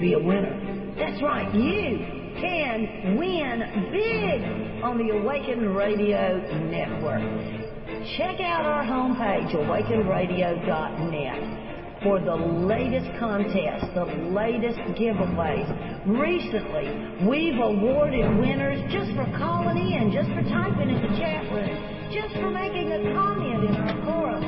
be a winner. That's right, you can win big on the Awaken Radio Network. Check out our homepage, awakenradio.net, for the latest contests, the latest giveaways. Recently, we've awarded winners just for calling in, just for typing in the chat room, just for making a comment in our forum.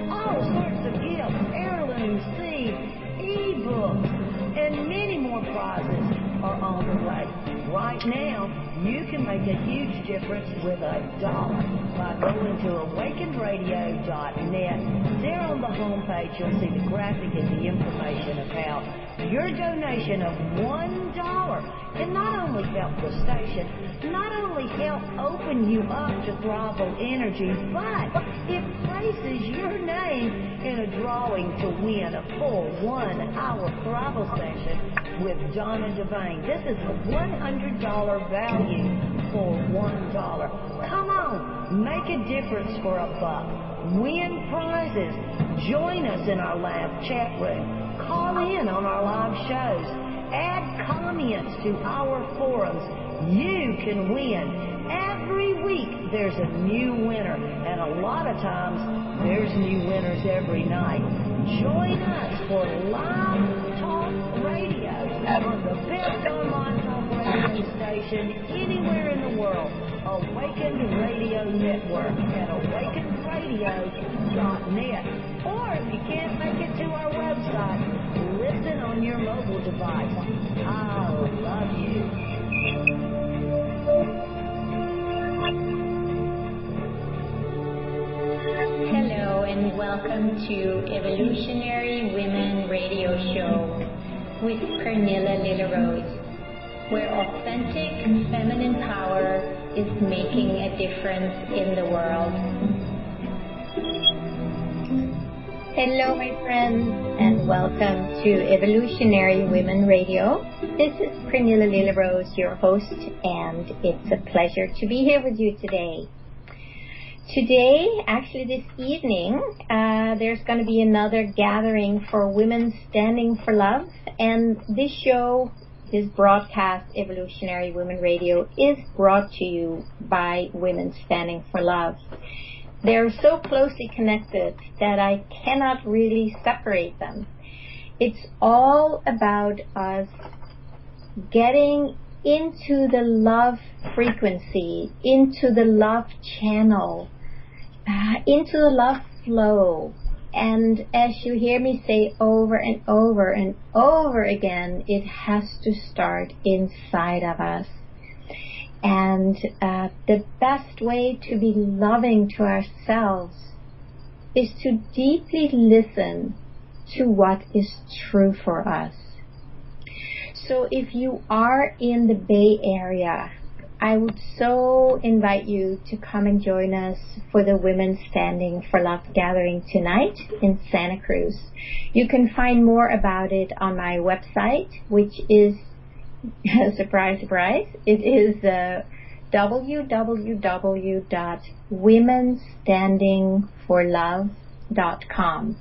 All sorts of gifts, heirloom seeds, e-books, and many more prizes are on the way. Right now, you can make a huge difference with $1 by going to awakenradio.net. There on the homepage, you'll see the graphic and the information of how your donation of $1 can not only help the station, not only help open you up to Thrival Energy, but it places your name in a drawing to win a full 1-hour Thrival session with Donna Devane. This is a $100 value for $1. Come on, make a difference for $1. Win prizes. Join us in our live chat room. Call in on our live shows. Add comments to our forums. You can win. Every week there's a new winner, and a lot of times there's new winners every night. Join us for live talk radio on the best online talk radio station anywhere in the world, Awakened Radio Network at awakenradio.net. Or if you can't make it to our website, listen on your mobile device. I love you. Hello and welcome to Evolutionary Women Radio Show with Pernilla Lillerose, where authentic feminine power is making a difference in the world. Hello my friends and welcome to Evolutionary Women Radio. This is Pernilla Lillerose, your host, and it's a pleasure to be here with you today. Today, actually this evening, there's going to be another gathering for Women Standing for Love, and this show, this broadcast, Evolutionary Women Radio, is brought to you by Women Standing for Love. They're so closely connected that I cannot really separate them. It's all about us getting into the love frequency, into the love channel, into the love flow. And as you hear me say over and over and over again, it has to start inside of us. And the best way to be loving to ourselves is to deeply listen to what is true for us. So if you are in the Bay Area, I would so invite you to come and join us for the Women Standing for Love gathering tonight in Santa Cruz. You can find more about it on my website, which is, surprise, surprise, it is www.womenstandingforlove.com.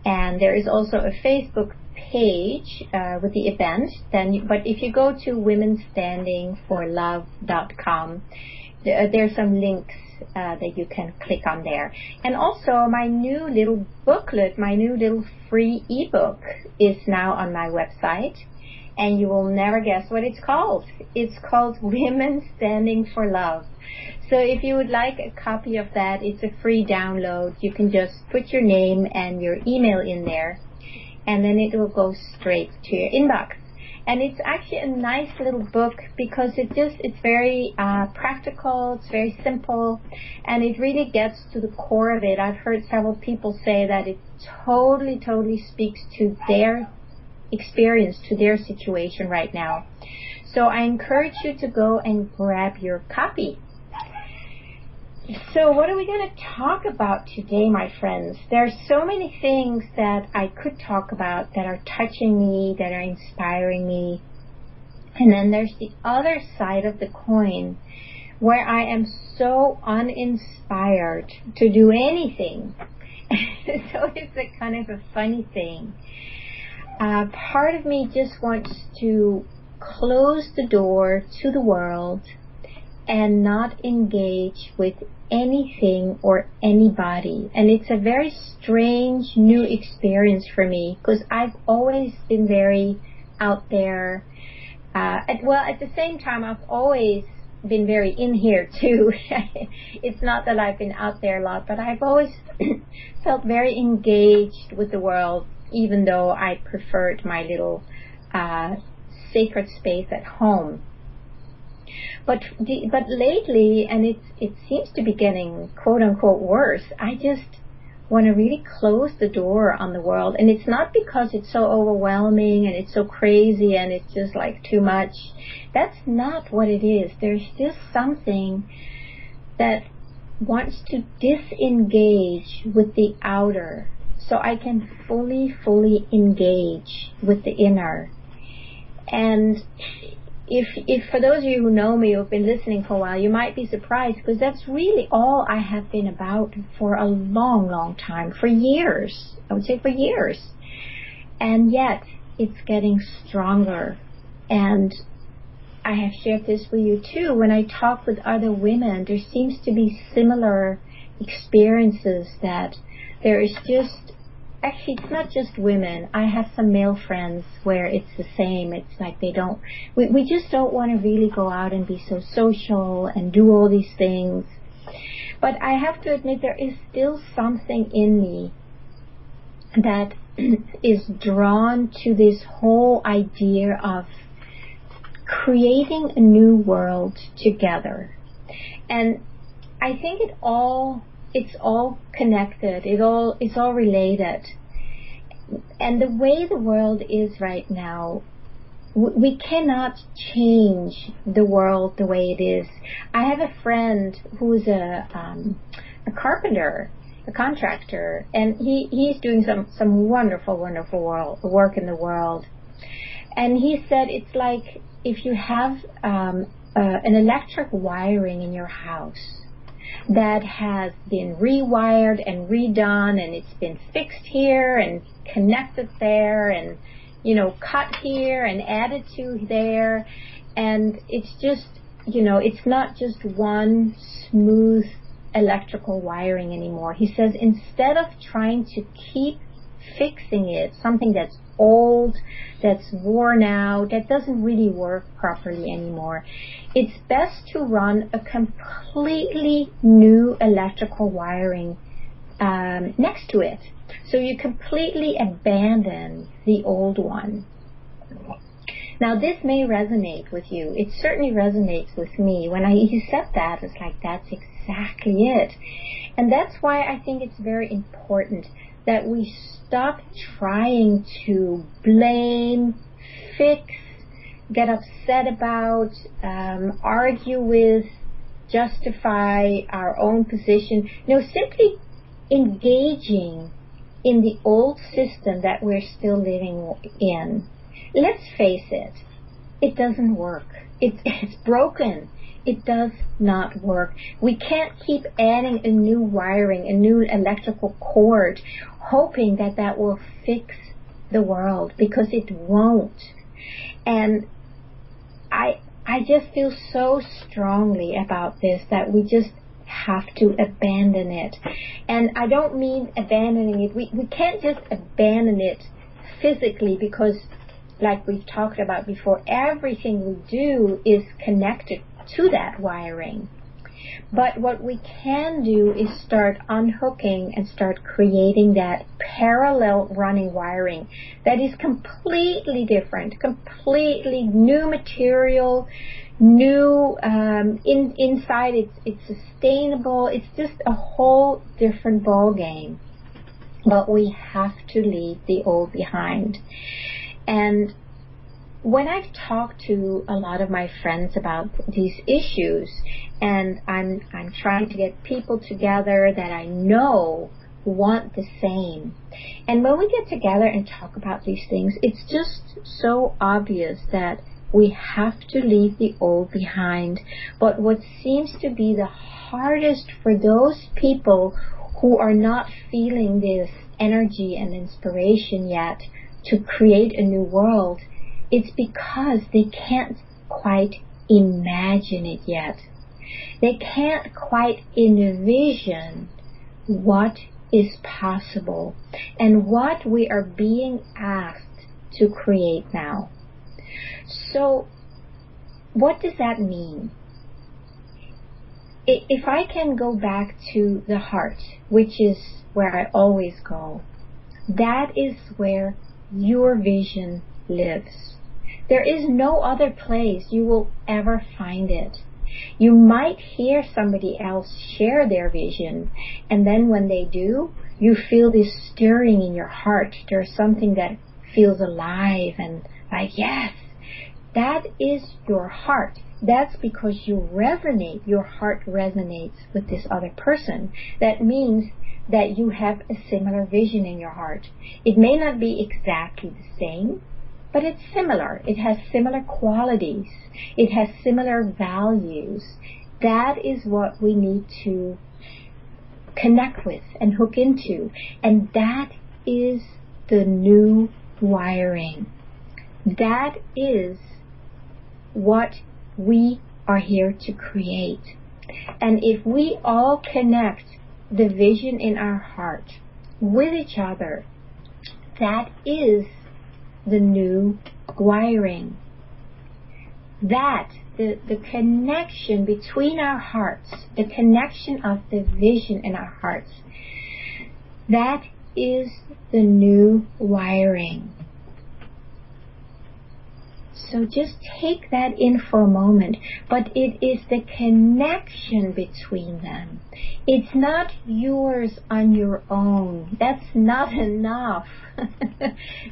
And there is also a Facebook page with the event. But if you go to womenstandingforlove.com, there's some links that you can click on there. And also my new little booklet, my new little free ebook is now on my website. And you will never guess what it's called. It's called Women Standing for Love. So if you would like a copy of that, it's a free download. You can just put your name and your email in there, and then it will go straight to your inbox. And it's actually a nice little book because it's very practical, it's very simple, and it really gets to the core of it. I've heard several people say that it totally speaks to their experience, to their situation right now. So I encourage you to go and grab your copy. So what are we going to talk about today, my friends? There are so many things that I could talk about that are touching me, that are inspiring me. And then there's the other side of the coin where I am so uninspired to do anything. So it's a kind of a funny thing. part of me just wants to close the door to the world and not engage with anything or anybody. And it's a very strange new experience for me, because I've always been very out there. At the same time, I've always been very in here too. It's not that I've been out there a lot, but I've always felt very engaged with the world, even though I preferred my little sacred space at home. But lately, and it seems to be getting quote unquote worse, I just want to really close the door on the world. And it's not because it's so overwhelming and it's so crazy and it's just like too much. That's not what it is. There's just something that wants to disengage with the outer so I can fully engage with the inner. And if for those of you who know me, who've been listening for a while, you might be surprised, because that's really all I have been about for a long time, for years. I would say for years. And yet, it's getting stronger. And I have shared this with you too. When I talk with other women, there seems to be similar experiences, that there is just, actually, it's not just women. I have some male friends where it's the same. It's like we just don't want to really go out and be so social and do all these things. But I have to admit, there is still something in me that is drawn to this whole idea of creating a new world together. And I think it's all connected. It's all related. And the way the world is right now, we cannot change the world the way it is. I have a friend who's a carpenter, a contractor, and he's doing some wonderful work in the world. And he said it's like if you have an electric wiring in your house that has been rewired and redone, and it's been fixed here and connected there, and cut here and added to there, and it's just it's not just one smooth electrical wiring anymore. He says instead of trying to keep fixing it, something that's old, that's worn out, that doesn't really work properly anymore, it's best to run a completely new electrical wiring next to it. So you completely abandon the old one. Now this may resonate with you. It certainly resonates with me. When he said that, it's like, that's exactly it. And that's why I think it's very important that we stop trying to blame, fix, get upset about, argue with, justify our own position. Simply engaging in the old system that we're still living in. Let's face it, it doesn't work. It's broken. It does not work. We can't keep adding a new wiring, a new electrical cord, hoping that will fix the world, because it won't. And I just feel so strongly about this that we just have to abandon it. And I don't mean abandoning it. We can't just abandon it physically, because like we've talked about before, everything we do is connected to that wiring. But what we can do is start unhooking and start creating that parallel running wiring that is completely different, completely new material, new inside. It's sustainable. It's just a whole different ball game. But we have to leave the old behind. And when I've talked to a lot of my friends about these issues, and I'm trying to get people together that I know want the same, and when we get together and talk about these things, it's just so obvious that we have to leave the old behind. But what seems to be the hardest for those people who are not feeling this energy and inspiration yet to create a new world, it's because they can't quite imagine it yet. They can't quite envision what is possible and what we are being asked to create now. So, what does that mean? If I can go back to the heart, which is where I always go, that is where your vision lives. There is no other place you will ever find it. You might hear somebody else share their vision, and then when they do, you feel this stirring in your heart. There's something that feels alive and like, yes, that is your heart. That's because you resonate. Your heart resonates with this other person. That means that you have a similar vision in your heart. It may not be exactly the same, but it's similar. It has similar qualities. It has similar values. That is what we need to connect with and hook into. And that is the new wiring. That is what we are here to create. And if we all connect the vision in our heart with each other, that is the new wiring. That, the connection between our hearts, the connection of the vision in our hearts, that is the new wiring. So just take that in for a moment. But it is the connection between them. It's not yours on your own. That's not enough.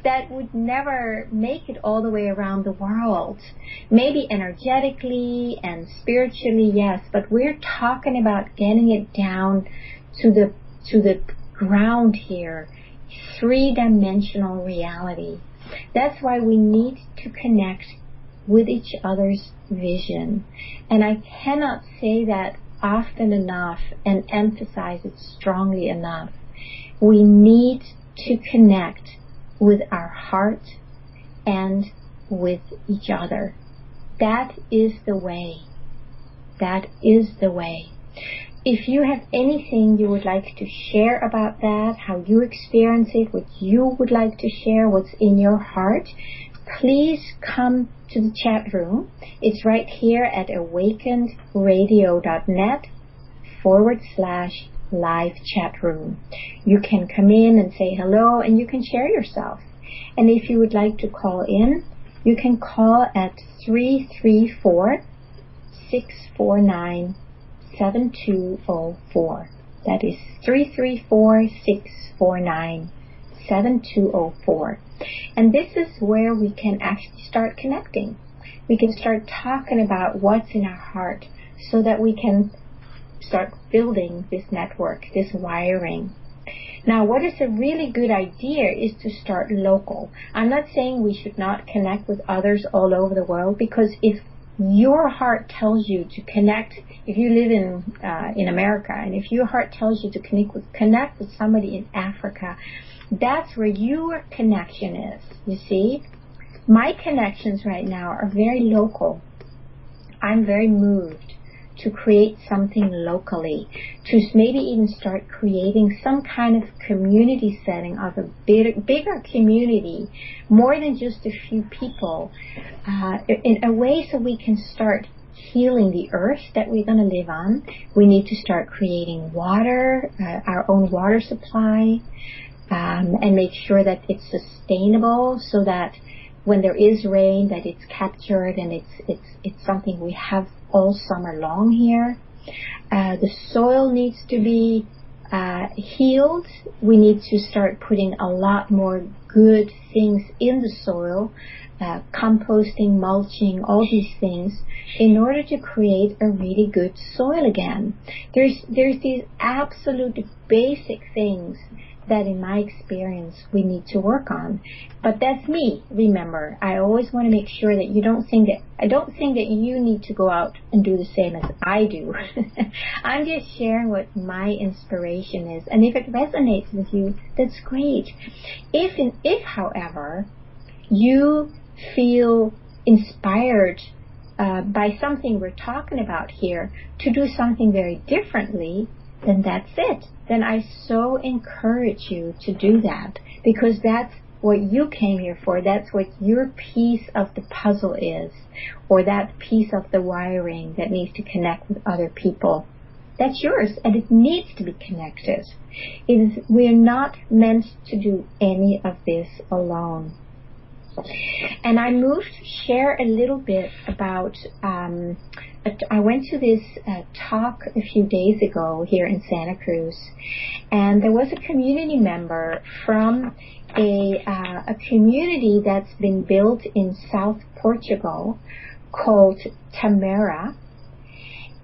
That would never make it all the way around the world. Maybe energetically and spiritually, yes, but we're talking about getting it down to the ground here. Three-dimensional reality. That's why we need to connect with each other's vision. And I cannot say that often enough and emphasize it strongly enough. We need to connect with our heart and with each other. That is the way. That is the way. If you have anything you would like to share about that, how you experience it, what you would like to share, what's in your heart, please come to the chat room. It's right here at awakenedradio.net/live chat room. You can come in and say hello, and you can share yourself. And if you would like to call in, you can call at 334-649-7204. That is 334-649-7204. And this is where we can actually start connecting. We can start talking about what's in our heart so that we can start building this network, this wiring. Now, what is a really good idea is to start local. I'm not saying we should not connect with others all over the world, because if your heart tells you to connect, if you live in America, and if your heart tells you to connect with somebody in Africa, that's where your connection is. You see, my connections right now are very local. I'm very moved to create something locally, to maybe even start creating some kind of community setting of a bigger community, more than just a few people, in a way so we can start healing the earth that we're going to live on. We need to start creating water, our own water supply, and make sure that it's sustainable, so that when there is rain, that it's captured and it's something we have all summer long here. The soil needs to be healed. We need to start putting a lot more good things in the soil, composting, mulching, all these things, in order to create a really good soil again. There's these absolute basic things that in my experience we need to work on. But that's me, remember. I always want to make sure that you don't think that, I don't think that you need to go out and do the same as I do. I'm just sharing what my inspiration is. And if it resonates with you, that's great. If however, you feel inspired by something we're talking about here to do something very differently, then that's it. Then I so encourage you to do that, because that's what you came here for. That's what your piece of the puzzle is, or that piece of the wiring that needs to connect with other people. That's yours, and it needs to be connected. We're not meant to do any of this alone. And I moved to share a little bit about, I went to this talk a few days ago here in Santa Cruz, and there was a community member from a community that's been built in South Portugal called Tamara.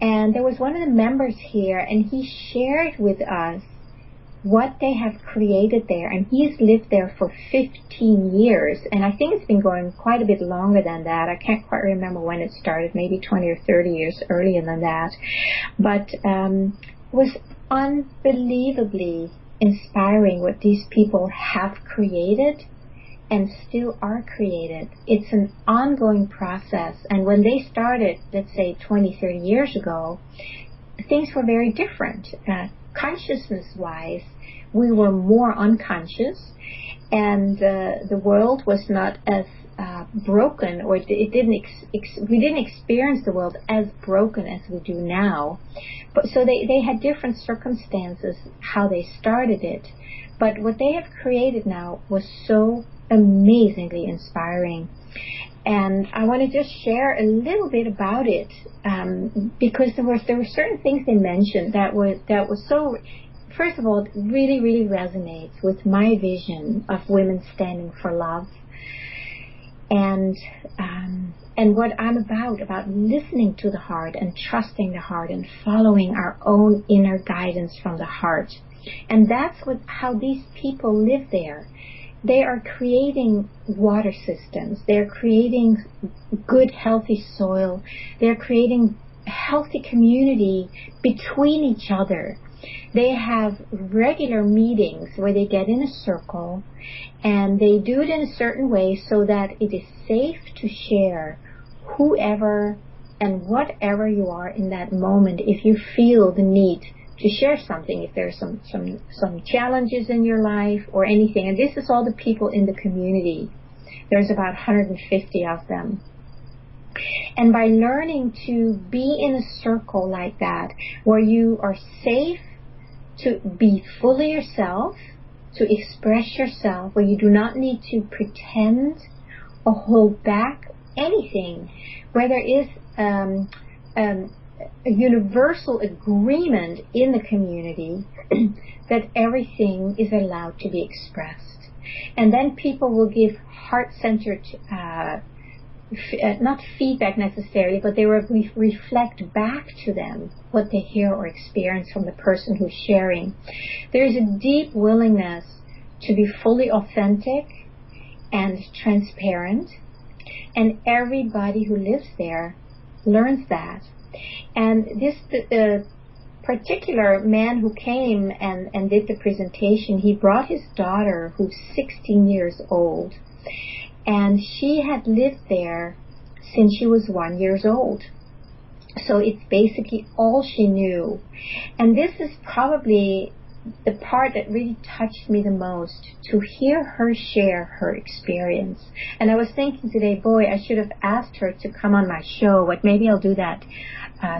And there was one of the members here, and he shared with us what they have created there, and he's lived there for 15 years, and I think it's been going quite a bit longer than that. I can't quite remember when it started, maybe 20 or 30 years earlier than that, but was unbelievably inspiring what these people have created and still are created. It's an ongoing process, and when they started, let's say 20, 30 years ago, things were very different. Consciousness-wise, we were more unconscious, and the world was not as broken, or we didn't experience the world as broken as we do now. But so they had different circumstances how they started it, but what they have created now was so amazingly inspiring. And I want to just share a little bit about it, because there were certain things they mentioned that was so. First of all, it really, really resonates with my vision of women standing for love, and what I'm about listening to the heart and trusting the heart and following our own inner guidance from the heart. And that's how these people live there. They are creating water systems. They're creating good, healthy soil. They're creating a healthy community between each other. They have regular meetings where they get in a circle, and they do it in a certain way so that it is safe to share whoever and whatever you are in that moment. If you feel the need to share something, if there's some challenges in your life or anything. And this is all the people in the community. There's about 150 of them. And by learning to be in a circle like that, where you are safe to be fully yourself, to express yourself, where you do not need to pretend or hold back anything, where there is a universal agreement in the community that everything is allowed to be expressed. And then people will give heart-centered, not feedback necessarily, but they will reflect back to them what they hear or experience from the person who's sharing. There is a deep willingness to be fully authentic and transparent, and everybody who lives there learns that. And this particular man who came and did the presentation, he brought his daughter, who's 16 years old, and she had lived there since she was 1 year old. So it's basically all she knew. And this is probably the part that really touched me the most, to hear her share her experience. And I was thinking today, boy, I should have asked her to come on my show, but maybe I'll do that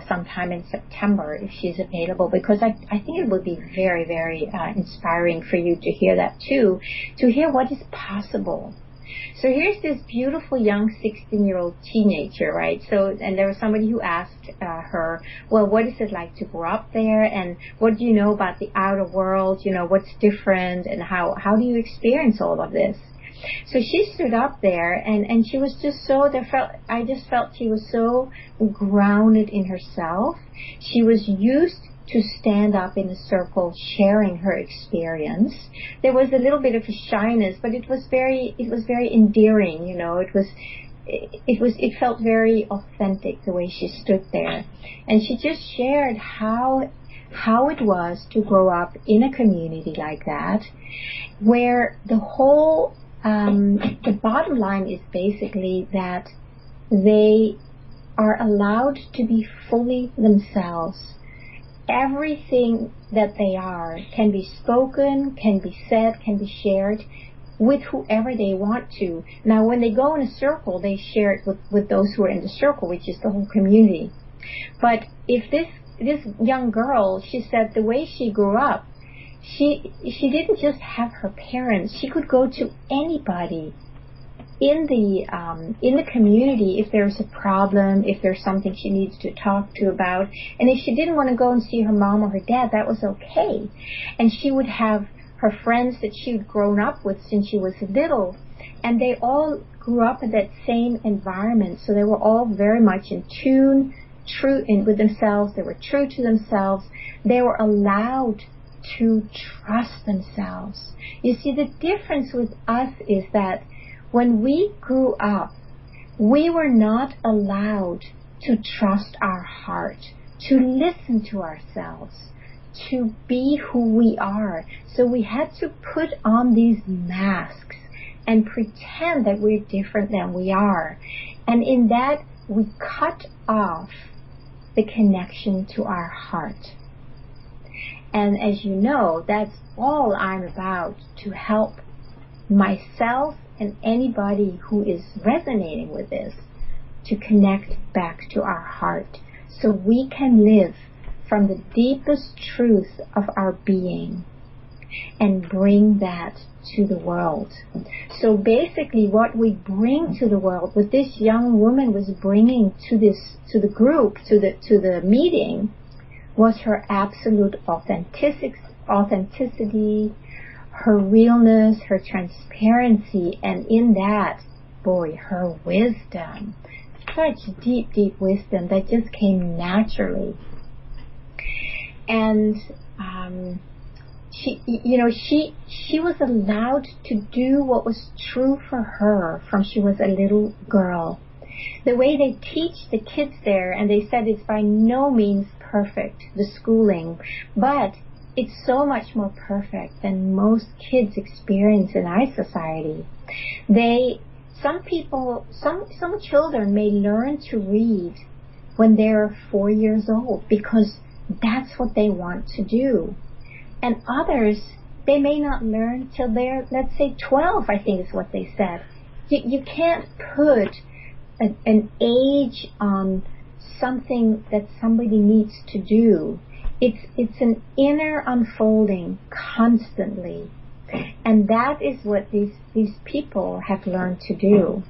sometime in September if she's available, because I think it would be very, very inspiring for you to hear that too, to hear what is possible. So here's this beautiful young 16-year-old teenager, right? So, and there was somebody who asked her, well, what is it like to grow up there, and what do you know about the outer world? You know, what's different, and how do you experience all of this? So she stood up there, and she was just so, I just felt she was so grounded in herself. She was used to stand up in a circle sharing her experience. There was a little bit of a shyness, but it was very endearing, you know. It felt very authentic the way she stood there. And she just shared how it was to grow up in a community like that, where the whole the bottom line is basically that they are allowed to be fully themselves. Everything that they are can be spoken, can be said, can be shared with whoever they want to. Now, when they go in a circle, they share it with those who are in the circle, which is the whole community. But if this young girl, she said the way she grew up, she didn't just have her parents. She could go to anybody in the community if there's a problem, if there's something she needs to talk to about. And if she didn't want to go and see her mom or her dad, that was okay. And she would have her friends that she'd grown up with since she was little, and they all grew up in that same environment. So they were all very much in tune, true with themselves. They were true to themselves. They were allowed to trust themselves. You see, the difference with us is that when we grew up, we were not allowed to trust our heart, to listen to ourselves, to be who we are. So we had to put on these masks and pretend that we're different than we are. And in that, we cut off the connection to our heart. And as you know, that's all I'm about, to help myself and anybody who is resonating with this to connect back to our heart, so we can live from the deepest truth of our being and bring that to the world. So basically what we bring to the world, what this young woman was bringing to the group, to the meeting, was her absolute authenticity, her realness, her transparency, and in that, boy, her wisdom. Such deep, deep wisdom that just came naturally. And she was allowed to do what was true for her from she was a little girl. The way they teach the kids there, and they said it's by no means perfect, the schooling, but it's so much more perfect than most kids experience in our society. Some children may learn to read when they're 4 years old because that's what they want to do. And others, they may not learn till they're, let's say, 12, I think is what they said. You can't put an age on something that somebody needs to do. It's an inner unfolding constantly. And that is what these people have learned to do.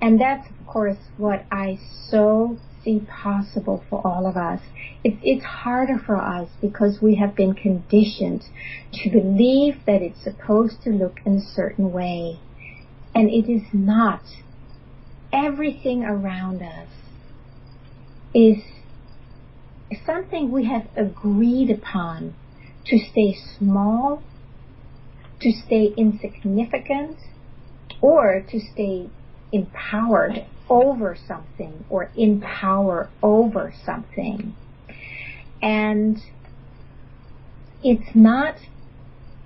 And that's, of course, what I so see possible for all of us. It's harder for us because we have been conditioned to believe that it's supposed to look in a certain way. And it is not. Everything around us is something we have agreed upon to stay small, to stay insignificant, or to stay empowered over something or in power over something. And it's not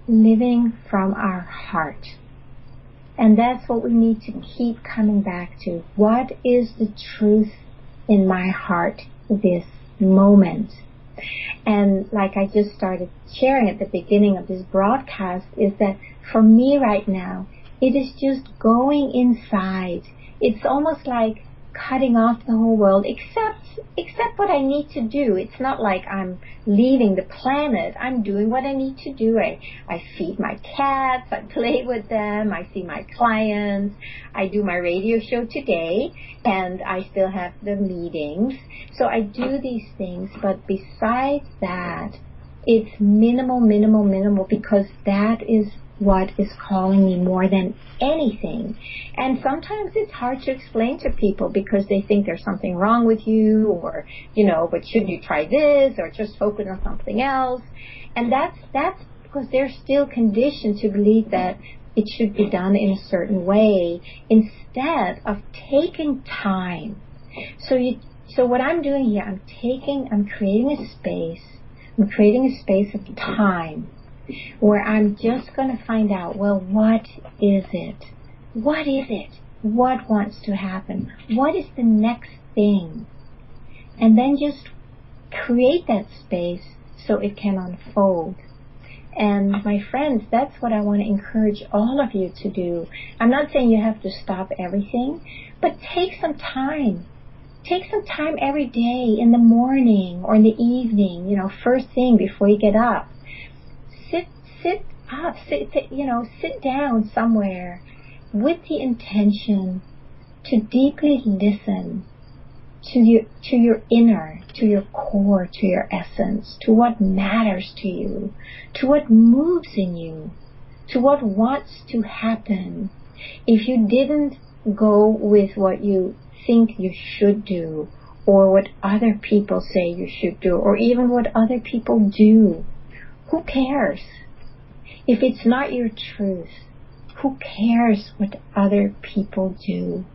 living from our heart. And that's what we need to keep coming back to. What is the truth in my heart this moment? And like I just started sharing at the beginning of this broadcast, is that for me right now, it is just going inside. It's almost like cutting off the whole world, except what I need to do. It's not like I'm leaving the planet. I'm doing what I need to do. I feed my cats, I play with them, I see my clients, I do my radio show today, and I still have the meetings. So I do these things, but besides that, it's minimal, because that is what is calling me more than anything. And sometimes it's hard to explain to people because they think there's something wrong with you, or, but should you try this, or just focus on something else. And that's because they're still conditioned to believe that it should be done in a certain way instead of taking time. So what I'm doing here, I'm creating a space. I'm creating a space of time where I'm just going to find out, well, what is it? What is it? What wants to happen? What is the next thing? And then just create that space so it can unfold. And my friends, that's what I want to encourage all of you to do. I'm not saying you have to stop everything, but take some time. Take some time every day, in the morning or in the evening, first thing before you get up. Sit down somewhere with the intention to deeply listen to your inner, to your core, to your essence, to what matters to you, to what moves in you, to what wants to happen. If you didn't go with what you think you should do, or what other people say you should do, or even what other people do, who cares? If it's not your truth, who cares what other people do?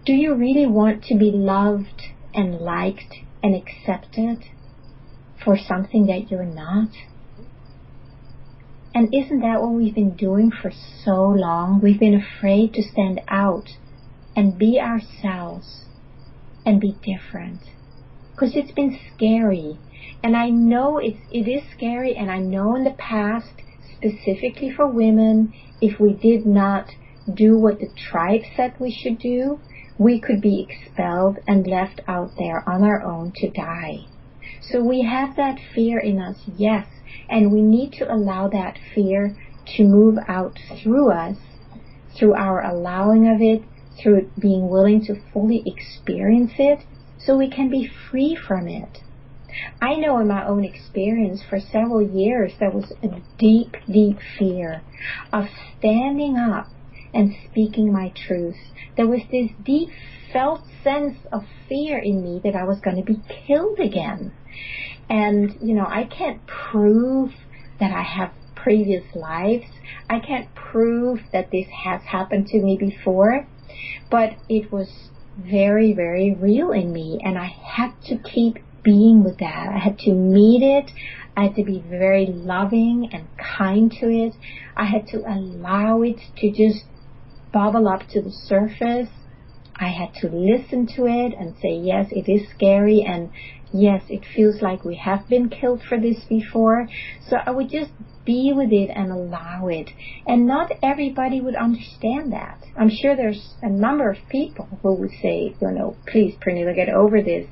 Do you really want to be loved and liked and accepted for something that you're not? And isn't that what we've been doing for so long? We've been afraid to stand out and be ourselves and be different because it's been scary. And I know it is scary, and I know in the past, specifically for women, if we did not do what the tribe said we should do, we could be expelled and left out there on our own to die. So we have that fear in us, yes, and we need to allow that fear to move out through us, through our allowing of it, through being willing to fully experience it, so we can be free from it. I know in my own experience for several years there was a deep, deep fear of standing up and speaking my truth. There was this deep felt sense of fear in me that I was going to be killed again. And, I can't prove that I have previous lives. I can't prove that this has happened to me before. But it was very, very real in me. And I had to keep being with that. I had to meet it. I had to be very loving and kind to it. I had to allow it to just bubble up to the surface. I had to listen to it and say, yes, it is scary, and yes, it feels like we have been killed for this before. So I would just be with it and allow it. And not everybody would understand that. I'm sure there's a number of people who would say, please, Pernilla, get over this.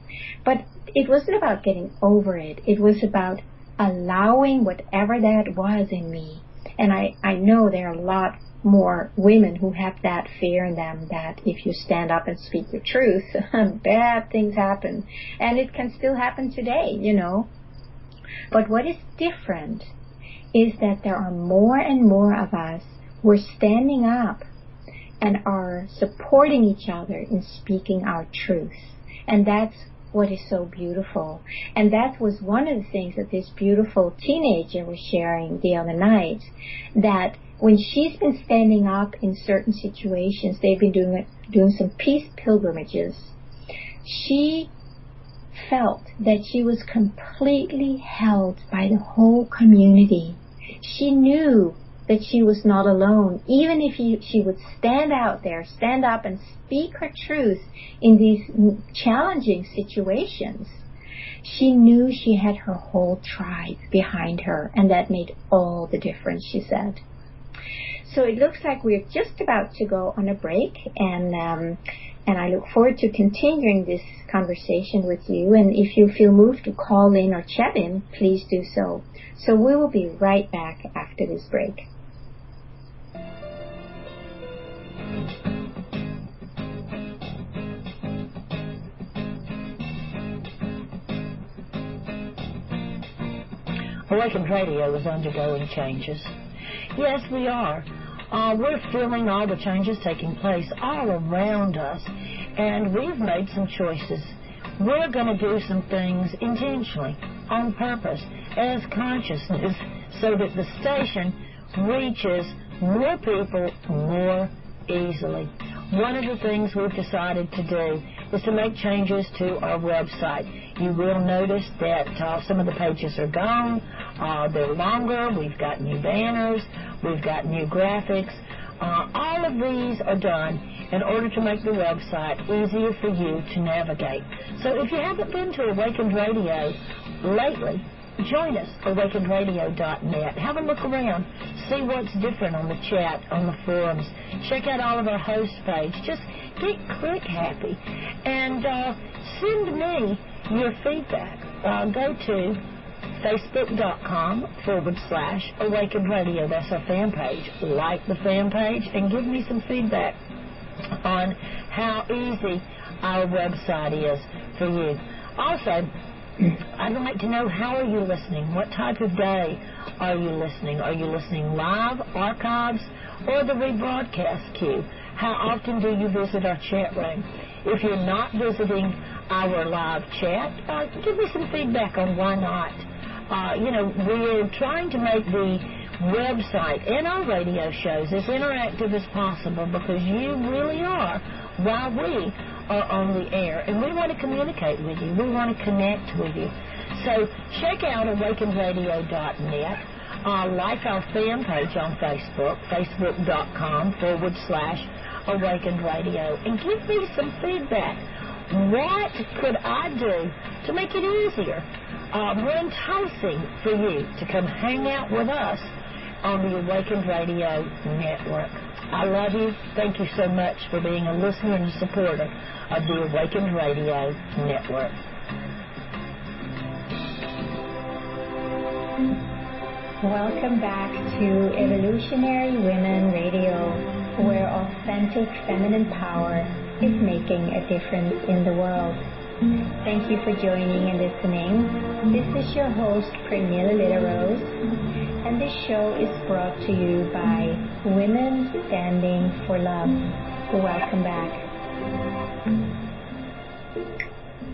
But it wasn't about getting over it. It was about allowing whatever that was in me. And I know there are a lot more women who have that fear in them that if you stand up and speak your truth, bad things happen. And it can still happen today, But what is different is that there are more and more of us who are standing up and are supporting each other in speaking our truth. And that's what is so beautiful. And that was one of the things that this beautiful teenager was sharing the other night, that when she's been standing up in certain situations, they've been doing some peace pilgrimages, she felt that she was completely held by the whole community. She knew that she was not alone. Even if she would stand up and speak her truth in these challenging situations, she knew she had her whole tribe behind her, and that made all the difference, she said. So it looks like we're just about to go on a break, and I look forward to continuing this conversation with you. And if you feel moved to call in or chat in, please do so. So we will be right back after this break. Awakened Radio is undergoing changes. Yes, we are. We're feeling all the changes taking place all around us, and we've made some choices. We're going to do some things intentionally, on purpose, as consciousness, so that the station reaches more people more easily. One of the things we've decided to do is to make changes to our website. You will notice that some of the pages are gone. They're longer. We've got new banners. We've got new graphics. All of these are done in order to make the website easier for you to navigate. So if you haven't been to Awakened Radio lately, join us, awakenedradio.net. Have a look around. See what's different on the chat, on the forums. Check out all of our host page. Just get click happy. And send me your feedback. Go to facebook.com/Awakened Radio. That's our fan page. Like the fan page and give me some feedback on how easy our website is for you. Also, I'd like to know, how are you listening? What type of day are you listening? Are you listening live, archives, or the rebroadcast queue? How often do you visit our chat room? If you're not visiting our live chat, give me some feedback on why not. We're trying to make the website and our radio shows as interactive as possible because you really are while we are on the air, and we want to communicate with you. We want to connect with you. So check out awakenedradio.net. Like our fan page on Facebook, facebook.com/Awakened Radio, and give me some feedback. What could I do to make it easier, more enticing for you to come hang out with us on the Awakened Radio Network? I love you. Thank you so much for being a listener and a supporter of the Awakened Radio Network. Welcome back to Evolutionary Women Radio, where authentic feminine power is making a difference in the world. Thank you for joining and listening. This is your host, Pernilla Little Rose, and this show is brought to you by Women Standing for Love. Welcome back.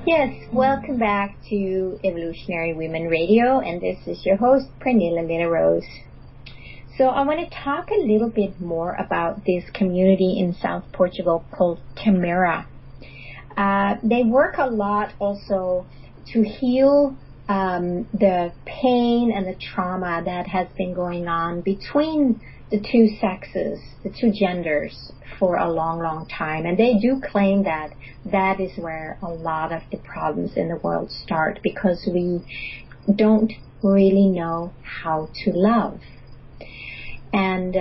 Yes, welcome back to Evolutionary Women Radio, and this is your host, Pernilla Little Rose. So I want to talk a little bit more about this community in South Portugal called Camera. They work a lot also to heal the pain and the trauma that has been going on between the two sexes, the two genders, for a long, long time. And they do claim that that is where a lot of the problems in the world start, because we don't really know how to love. And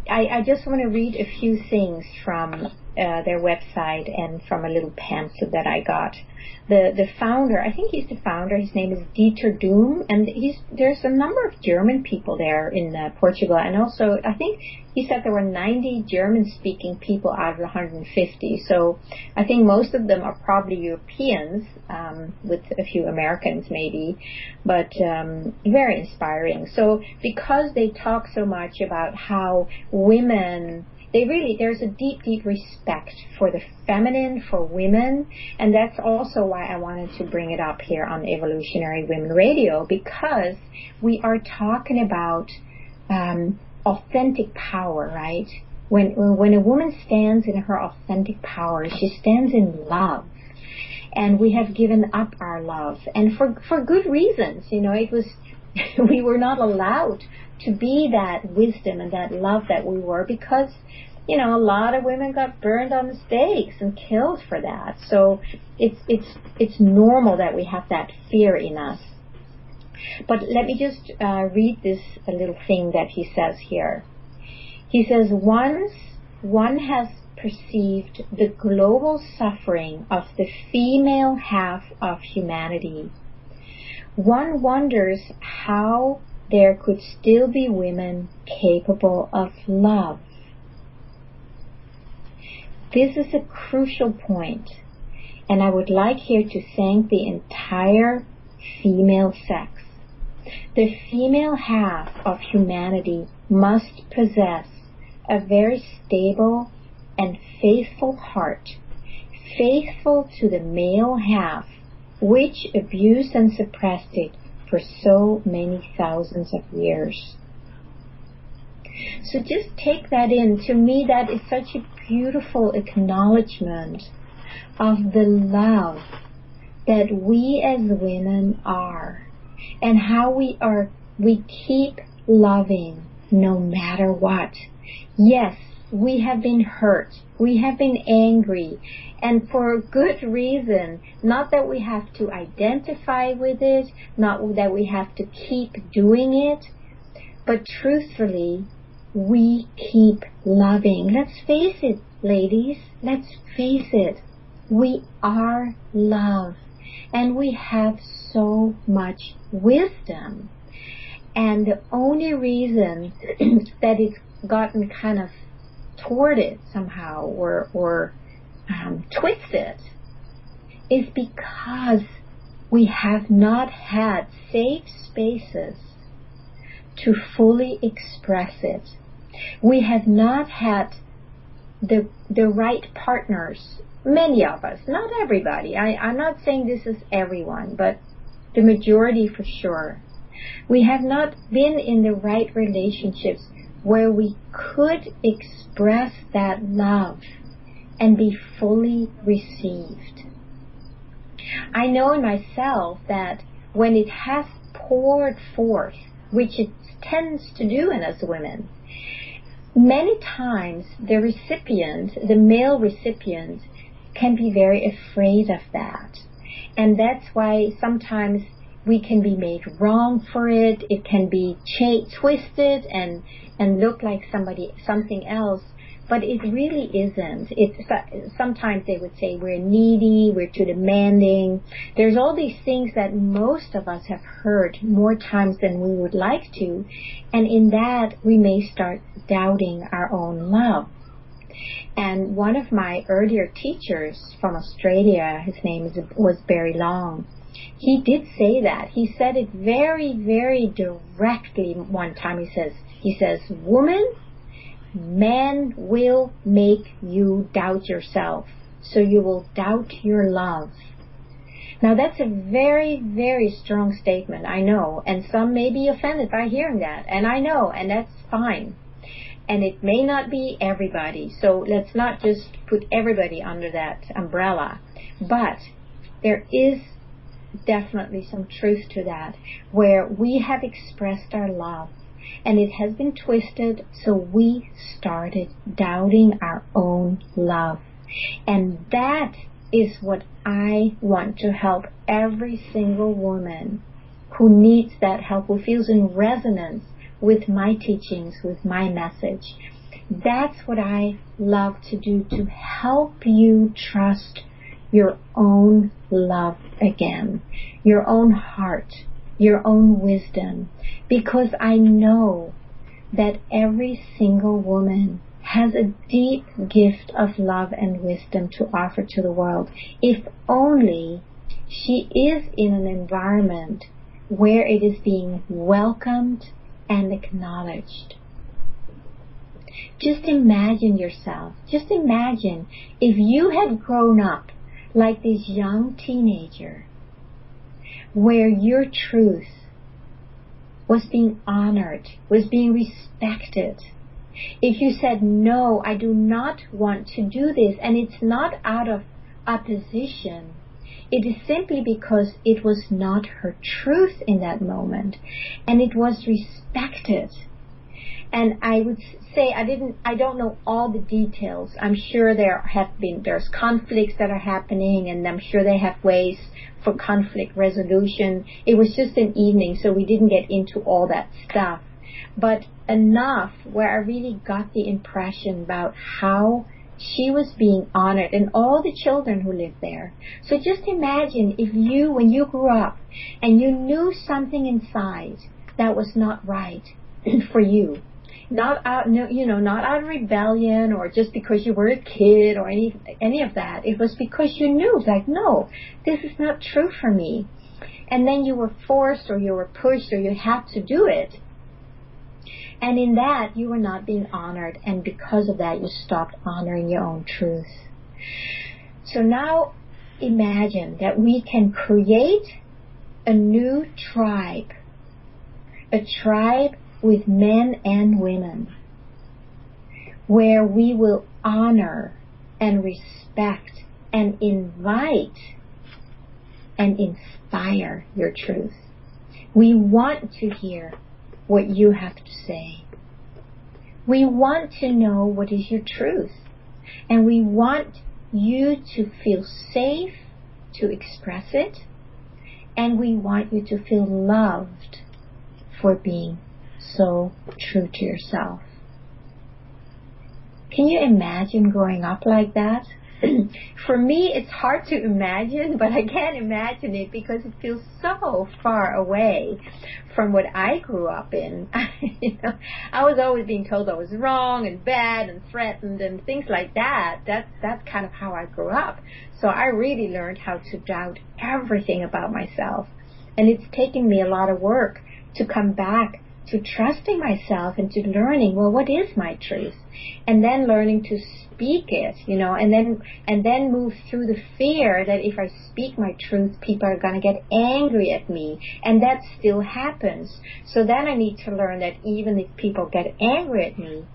I just want to read a few things from their website and from a little pamphlet that I got. The founder, I think he's the founder, his name is Dieter Doom, and there's a number of German people there in Portugal, and also I think he said there were 90 German-speaking people out of 150, so I think most of them are probably Europeans, with a few Americans maybe, but very inspiring. So because they talk so much about how women, there's a deep, deep respect for the feminine, for women, and that's also why I wanted to bring it up here on Evolutionary Women Radio, because we are talking about authentic power, right? When a woman stands in her authentic power, she stands in love. And we have given up our love, and for good reasons. It was we were not allowed to be that wisdom and that love that we were, because a lot of women got burned on the stakes and killed for that. So it's normal that we have that fear in us. But let me just read this a little thing that he says here. He says, once one has perceived the global suffering of the female half of humanity, one wonders how there could still be women capable of love. This is a crucial point, and I would like here to thank the entire female sex The female half of humanity must possess a very stable and faithful heart, faithful to the male half, which abused and suppressed it for so many thousands of years. So just take that in. To me, that is such a beautiful acknowledgement of the love that we as women are, and how we keep loving no matter what. Yes, we have been hurt, we have been angry, and for good reason. Not that we have to identify with it, not that we have to keep doing it, but truthfully, we keep loving. Let's face it, ladies, let's face it. We are love, and we have so much wisdom. And the only reason that it's gotten kind of thwarted somehow or twisted is because we have not had safe spaces to fully express it. We have not had the right partners. Many of us, not everybody. I'm not saying this is everyone, but the majority for sure. We have not been in the right relationships where we could express that love and be fully received. I know in myself that when it has poured forth, which it tends to do in us women, many times the recipient, the male recipient, can be very afraid of that. And that's why sometimes we can be made wrong for it. It can be twisted and look like something else, but it really isn't. Sometimes they would say we're needy, we're too demanding. There's all these things that most of us have heard more times than we would like to, and in that we may start doubting our own love. And one of my earlier teachers from Australia, his name was Barry Long, he did say that. He said it very, very directly one time. He says, woman, man will make you doubt yourself, so you will doubt your love. Now that's a very, very strong statement, I know, and some may be offended by hearing that, and I know, and that's fine. And it may not be everybody, so let's not just put everybody under that umbrella. But there is definitely some truth to that, where we have expressed our love, and it has been twisted, so we started doubting our own love. And that is what I want to help every single woman who needs that help, who feels in resonance with my teachings, with my message. That's what I love to do, to help you trust your own love again, your own heart, your own wisdom, because I know that every single woman has a deep gift of love and wisdom to offer to the world, if only she is in an environment where it is being welcomed and acknowledged. Just imagine yourself, just imagine if you had grown up like this young teenager, where your truth was being honored, was being respected. If you said, no, I do not want to do this, and it's not out of opposition, it is simply because it was not her truth in that moment, and it was respected. And I would say I don't know all the details. I'm sure there's conflicts that are happening, and I'm sure they have ways for conflict resolution. It was just an evening, so we didn't get into all that stuff. But enough where I really got the impression about how she was being honored, and all the children who lived there. So just imagine if you, when you grew up, and you knew something inside that was not right for you, not out of rebellion or just because you were a kid or any of that. It was because you knew, like, no, this is not true for me. and then you were forced or you were pushed or you had to do it. And in that, you were not being honored, and because of that, you stopped honoring your own truth. So now imagine that we can create a new tribe, a tribe with men and women, where we will honor and respect and invite and inspire your truth. We want to hear what you have to say. We want to know what is your truth. And we want you to feel safe to express it. And we want you to feel loved for being so true to yourself. Can you imagine growing up like that? For me, it's hard to imagine, but I can't imagine it because it feels so far away from what I grew up in. I was always being told I was wrong and bad and threatened and things like that. That's kind of how I grew up. So I really learned how to doubt everything about myself. And it's taken me a lot of work to come back to trusting myself and to learning, well, what is my truth? And then learning to speak it, and then move through the fear that if I speak my truth, people are going to get angry at me. And that still happens. So then I need to learn that even if people get angry at me,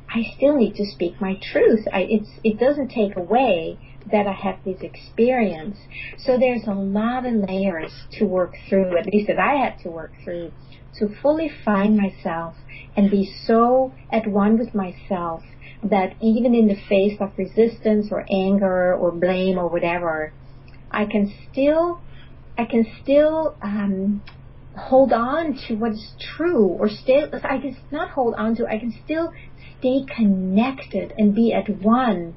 I still need to speak my truth. It doesn't take away that I have this experience. So there's a lot of layers to work through, at least that I had to work through, to fully find myself and be so at one with myself that even in the face of resistance or anger or blame or whatever, I can still hold on to what's true, or I can not hold on to, I can still stay connected and be at one.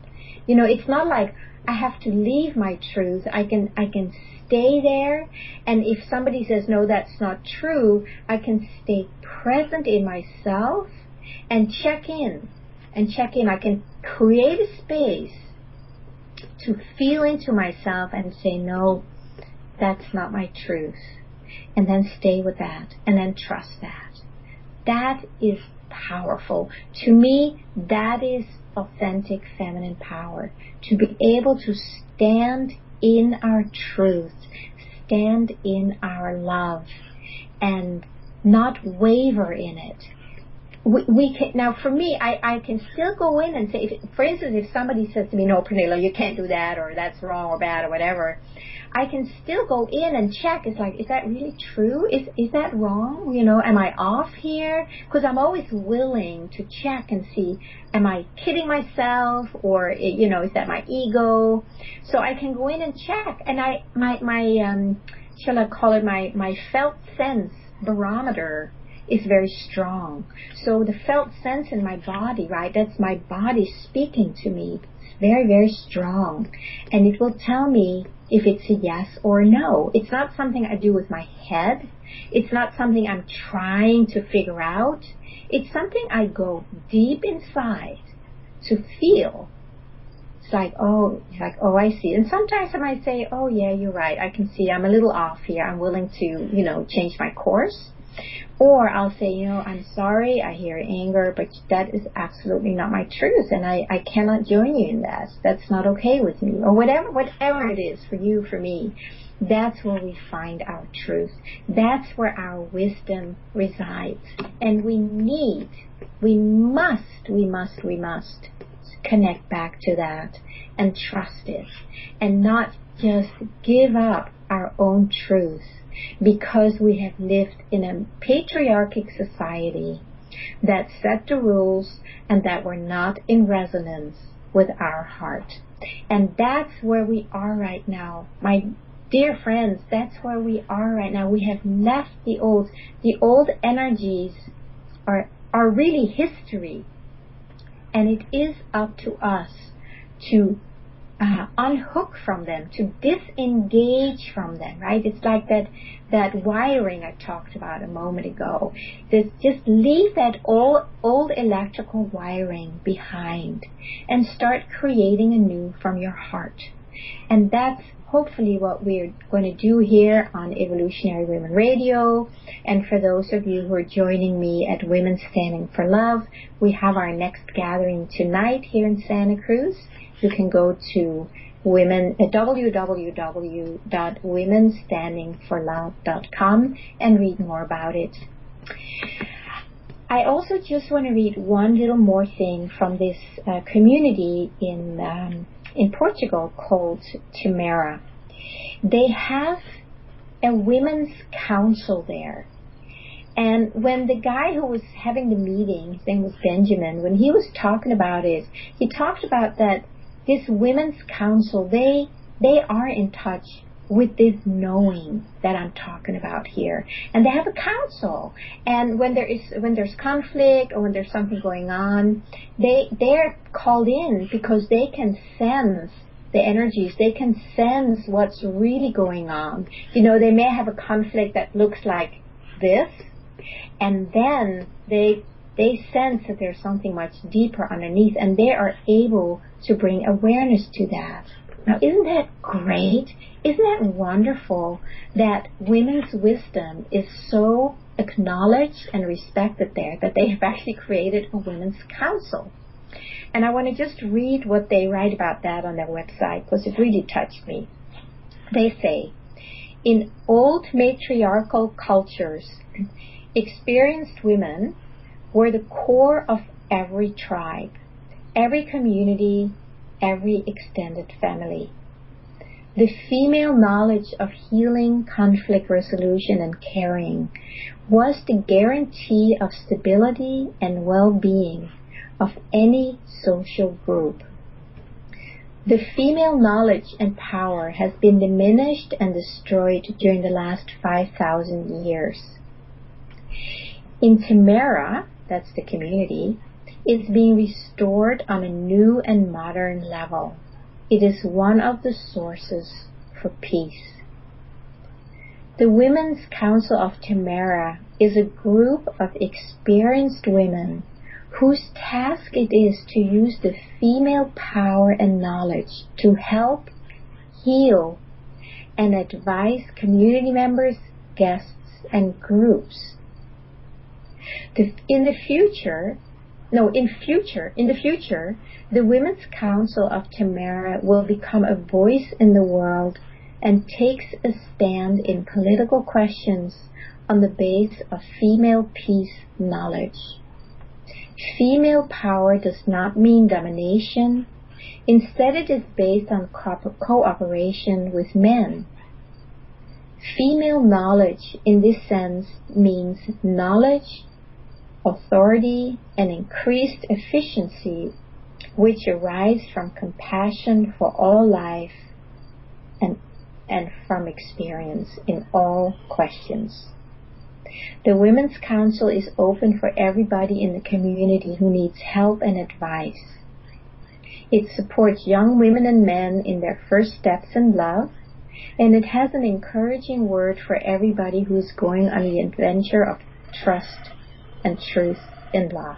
It's not like I have to leave my truth. I can stay there, and if somebody says, no, that's not true, I can stay present in myself and check in. I can create a space to feel into myself and say, no, that's not my truth. And then stay with that, and then trust that. That is powerful. To me, that is authentic feminine power. To be able to stand in our truth, stand in our love, and not waver in it. We can, now for me, I can still go in and say, for instance, if somebody says to me, no, Pernilla, you can't do that, or that's wrong or bad or whatever, I can still go in and check. It's like, is that really true? Is that wrong? Am I off here? Because I'm always willing to check and see, am I kidding myself, or is that my ego? So I can go in and check, and my shall I call it my felt sense barometer is very strong. So the felt sense in my body, right? That's my body speaking to me. It's very, very strong, and it will tell me if it's a yes or a no. It's not something I do with my head. It's not something I'm trying to figure out. It's something I go deep inside to feel. It's like, oh, I see. And sometimes I might say, oh yeah, you're right. I can see I'm a little off here. I'm willing to, change my course. Or I'll say, I'm sorry, I hear anger, but that is absolutely not my truth, and I cannot join you in that. That's not okay with me. Or whatever it is for you, for me. That's where we find our truth. That's where our wisdom resides. And we must connect back to that and trust it, and not just give up our own truth because we have lived in a patriarchic society that set the rules and that were not in resonance with our heart. And that's where we are right now. My dear friends, that's where we are right now. We have left the old. The old energies are really history. And it is up to us to unhook from them, to disengage from them, right? It's like that wiring I talked about a moment ago. Just leave that old electrical wiring behind and start creating anew from your heart. And that's hopefully what we're going to do here on Evolutionary Women Radio. And for those of you who are joining me at Women Standing for Love, we have our next gathering tonight here in Santa Cruz. You can go to www.womenstandingforlove.com and read more about it. I also just want to read one little more thing from this community in Portugal called Timera. They have a women's council there. And when the guy who was having the meeting, his name was Benjamin, when he was talking about it, he talked about that this women's council, they are in touch with this knowing that I'm talking about here. And they have a council. And when there's conflict or when there's something going on, they're called in because they can sense the energies. They can sense what's really going on. You know, they may have a conflict that looks like this, and then they sense that there's something much deeper underneath, and they are able to bring awareness to that. Now, isn't that great? Isn't that wonderful that women's wisdom is so acknowledged and respected there that they have actually created a women's council? And I want to just read what they write about that on their website because it really touched me. They say, in old matriarchal cultures, experienced women were the core of every tribe, every community, every extended family. The female knowledge of healing, conflict resolution, and caring was the guarantee of stability and well-being of any social group. The female knowledge and power has been diminished and destroyed during the last 5,000 years. In Timera, that's the community, it's being restored on a new and modern level. It is one of the sources for peace. The Women's Council of Timera is a group of experienced women whose task it is to use the female power and knowledge to help, heal, and advise community members, guests, and groups. In the future, the Women's Council of Timera will become a voice in the world and takes a stand in political questions on the base of female peace knowledge. Female power does not mean domination. Instead, it is based on cooperation with men. Female knowledge in this sense means knowledge, authority, and increased efficiency, which arise from compassion for all life and from experience in all questions. The Women's Council is open for everybody in the community who needs help and advice. It supports young women and men in their first steps in love, and it has an encouraging word for everybody who is going on the adventure of trust and truth in love.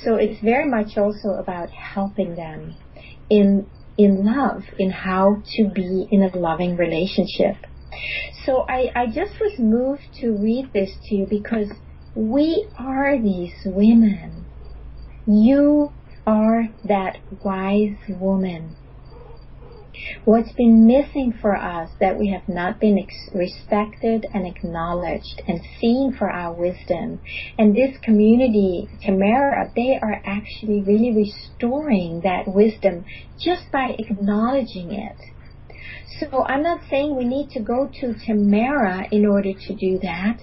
So it's very much also about helping them in love, in how to be in a loving relationship. So I just was moved to read this to you because we are these women. You are that wise woman. What's been missing for us that we have not been respected and acknowledged and seen for our wisdom. And this community, Timera, they are actually really restoring that wisdom just by acknowledging it. So I'm not saying we need to go to Timera in order to do that.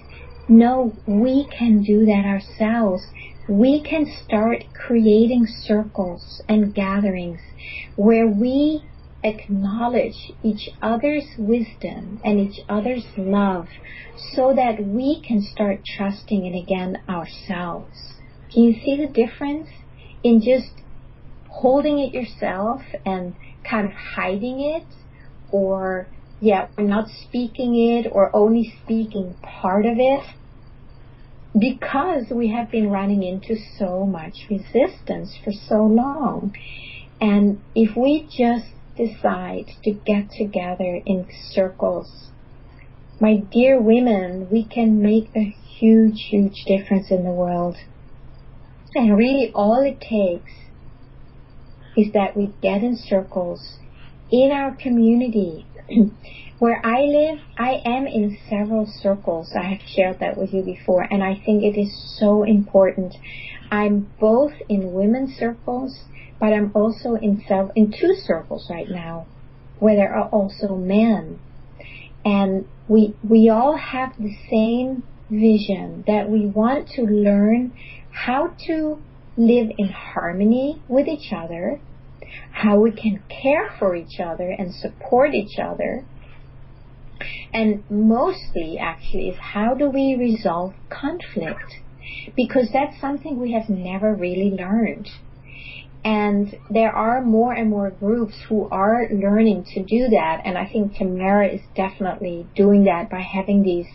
No, we can do that ourselves. We can start creating circles and gatherings where we acknowledge each other's wisdom and each other's love so that we can start trusting it again ourselves. Can you see the difference in just holding it yourself and kind of hiding it, or not speaking it, or only speaking part of it? Because we have been running into so much resistance for so long. And if we just decide to get together in circles, my dear women, we can make a huge, huge difference in the world. And really all it takes is that we get in circles in our community. Where I live, I am in several circles. I have shared that with you before, and I think it is so important. I'm both in women's circles, but I'm also in 2 circles right now, where there are also men. And we all have the same vision, that we want to learn how to live in harmony with each other, how we can care for each other and support each other, and mostly actually is how do we resolve conflict, because that's something we have never really learned. And there are more and more groups who are learning to do that, and I think Tamara is definitely doing that by having these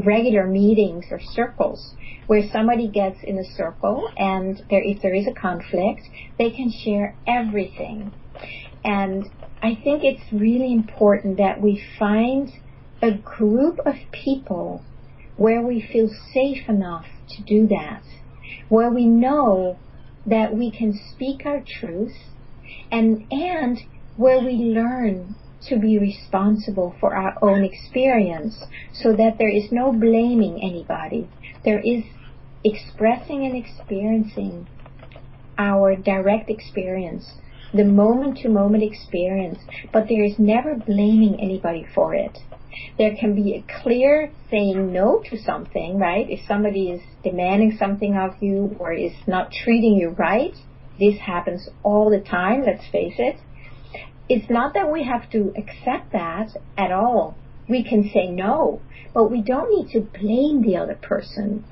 regular meetings or circles where somebody gets in a circle, and if there is a conflict, they can share everything. And I think it's really important that we find a group of people where we feel safe enough to do that, where we know that we can speak our truth, and where we learn to be responsible for our own experience, so that there is no blaming anybody. There is expressing and experiencing our direct experience, the moment-to-moment experience, but there is never blaming anybody for it. There can be a clear saying no to something, right? If somebody is demanding something of you or is not treating you right, this happens all the time, let's face it. It's not that we have to accept that at all. We can say no, but we don't need to blame the other person.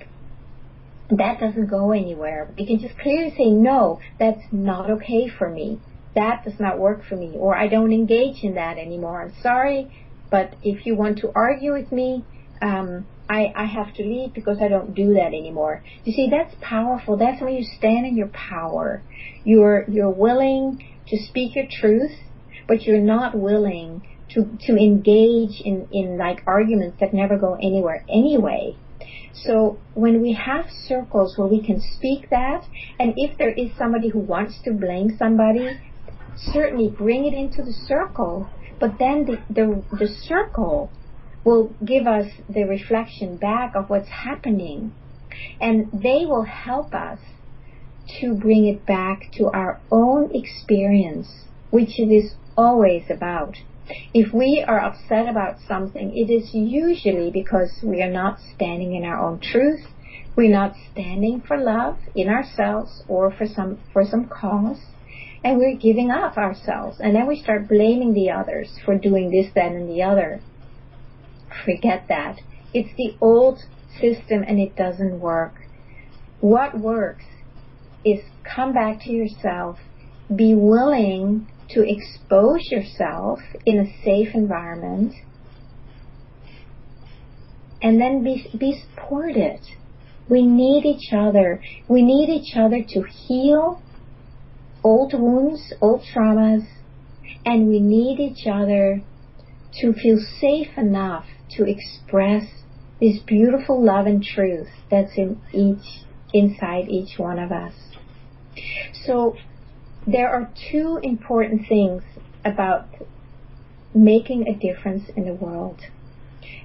That doesn't go anywhere. We can just clearly say, no, that's not okay for me. That does not work for me, or I don't engage in that anymore. I'm sorry, but if you want to argue with me, I have to leave because I don't do that anymore. You see, that's powerful. That's when you stand in your power. You're willing to speak your truth, but you're not willing to engage in like arguments that never go anywhere anyway. So when we have circles where we can speak that, and if there is somebody who wants to blame somebody, certainly bring it into the circle, but then the circle will give us the reflection back of what's happening, and they will help us to bring it back to our own experience, which it is always about. If we are upset about something, it is usually because we are not standing in our own truth. We're not standing for love in ourselves or for some cause, and we're giving up ourselves. And then we start blaming the others for doing this, that, and the other. Forget that. It's the old system, and it doesn't work. What works is come back to yourself, be willing to expose yourself in a safe environment, and then be supported. We need each other. We need each other to heal old wounds, old traumas, and we need each other to feel safe enough to express this beautiful love and truth that's inside each one of us. So there are 2 important things about making a difference in the world.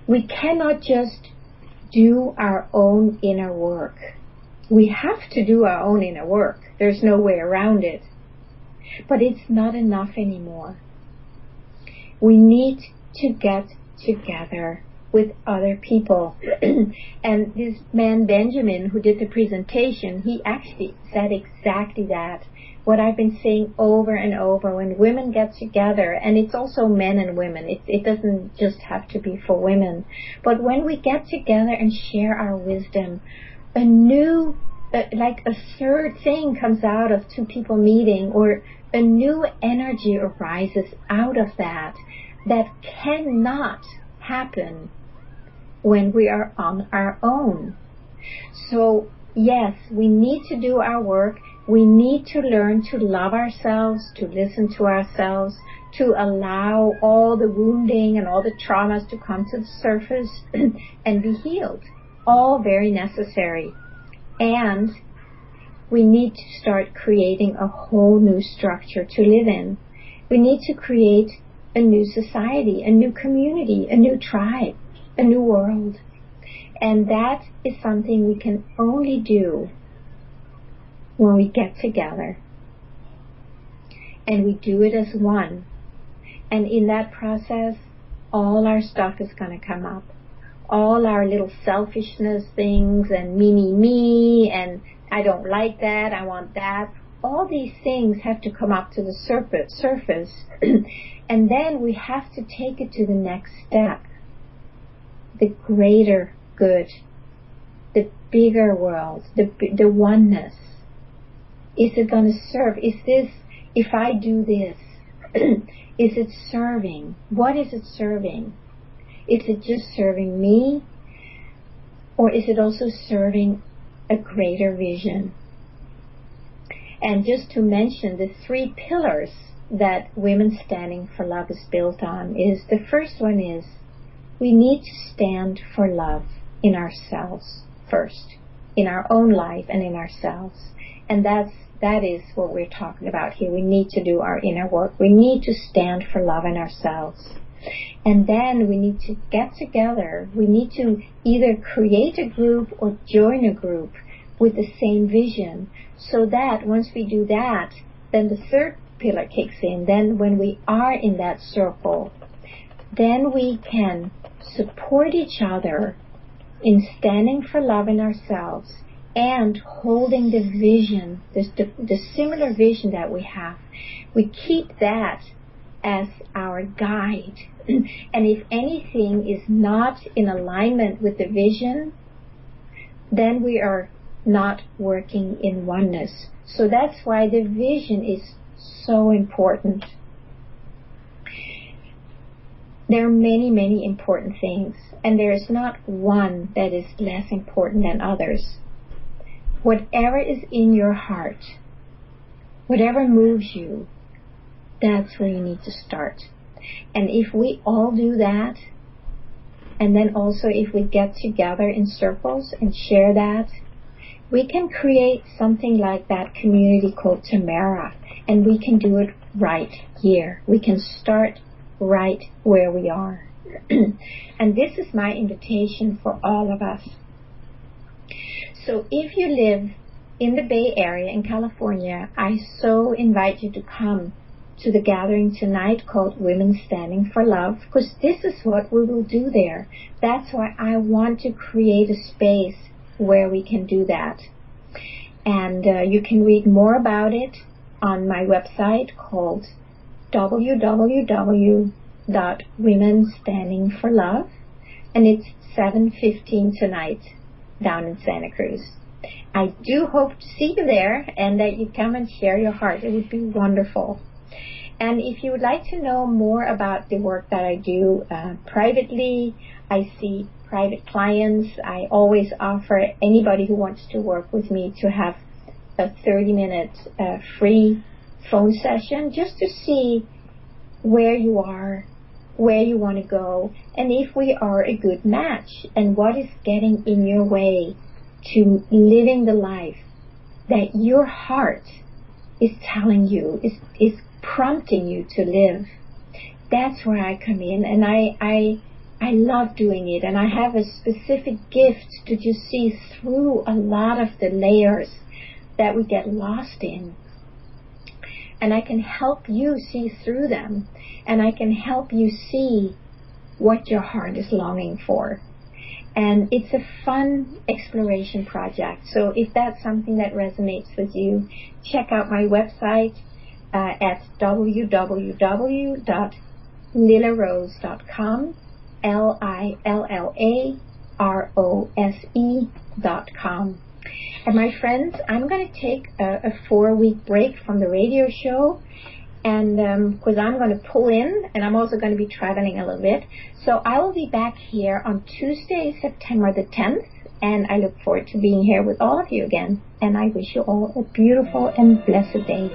We cannot just do our own inner work. We have to do our own inner work. There's no way around it. But it's not enough anymore. We need to get together with other people. And this man Benjamin, who did the presentation, he actually said exactly that. What I've been saying over and over, when women get together, and it's also men and women, it doesn't just have to be for women, but when we get together and share our wisdom, a new, like a third thing comes out of 2 people meeting, or a new energy arises out of that cannot happen when we are on our own. So yes, we need to do our work. We need to learn to love ourselves, to listen to ourselves, to allow all the wounding and all the traumas to come to the surface and be healed. All very necessary. And we need to start creating a whole new structure to live in. We need to create a new society, a new community, a new tribe, a new world. And that is something we can only do when we get together. And we do it as one. And in that process, all our stuff is going to come up. All our little selfishness things and me, and I don't like that, I want that. All these things have to come up to the surface. And then we have to take it to the next step. The greater good. The bigger world. The oneness. Is it going to serve? Is this, if I do this, is it serving? What is it serving? Is it just serving me? Or is it also serving a greater vision? And just to mention the 3 pillars that Women Standing for Love is built on is, the first one is, we need to stand for love in ourselves first, in our own life and in ourselves. And that is what we're talking about here. We need to do our inner work. We need to stand for love in ourselves. And then we need to get together. We need to either create a group or join a group with the same vision, so that once we do that, then the 3rd pillar kicks in. Then when we are in that circle, then we can support each other in standing for love in ourselves and holding the vision, the similar vision that we have. We keep that as our guide. And if anything is not in alignment with the vision, then we are not working in oneness. So that's why the vision is so important. There are many, many important things, and there is not one that is less important than others. Whatever is in your heart, whatever moves you, that's where you need to start. And if we all do that, and then also if we get together in circles and share that, we can create something like that community called Tamara, and we can do it right here. We can start right where we are. And this is my invitation for all of us. So if you live in the Bay Area in California, I so invite you to come to the gathering tonight called Women Standing for Love, because this is what we will do there. That's why I want to create a space where we can do that. And you can read more about it on my website called www.womenstandingforlove, and it's 7:15 tonight down in Santa Cruz. I do hope to see you there and that you come and share your heart. It would be wonderful. And if you would like to know more about the work that I do privately, I see private clients. I always offer anybody who wants to work with me to have a 30-minute free phone session just to see where you are, where you want to go, and if we are a good match, and what is getting in your way to living the life that your heart is telling you, is prompting you to live. That's where I come in, and I love doing it, and I have a specific gift to just see through a lot of the layers that we get lost in. And I can help you see through them, and I can help you see what your heart is longing for. And it's a fun exploration project. So if that's something that resonates with you, check out my website at www.lillarose.com, LILLAROSE.com. And my friends, I'm going to take a 4-week break from the radio show, and because I'm going to pull in, and I'm also going to be traveling a little bit. So I will be back here on Tuesday, September the 10th And I look forward to being here with all of you again. And I wish you all a beautiful and blessed day.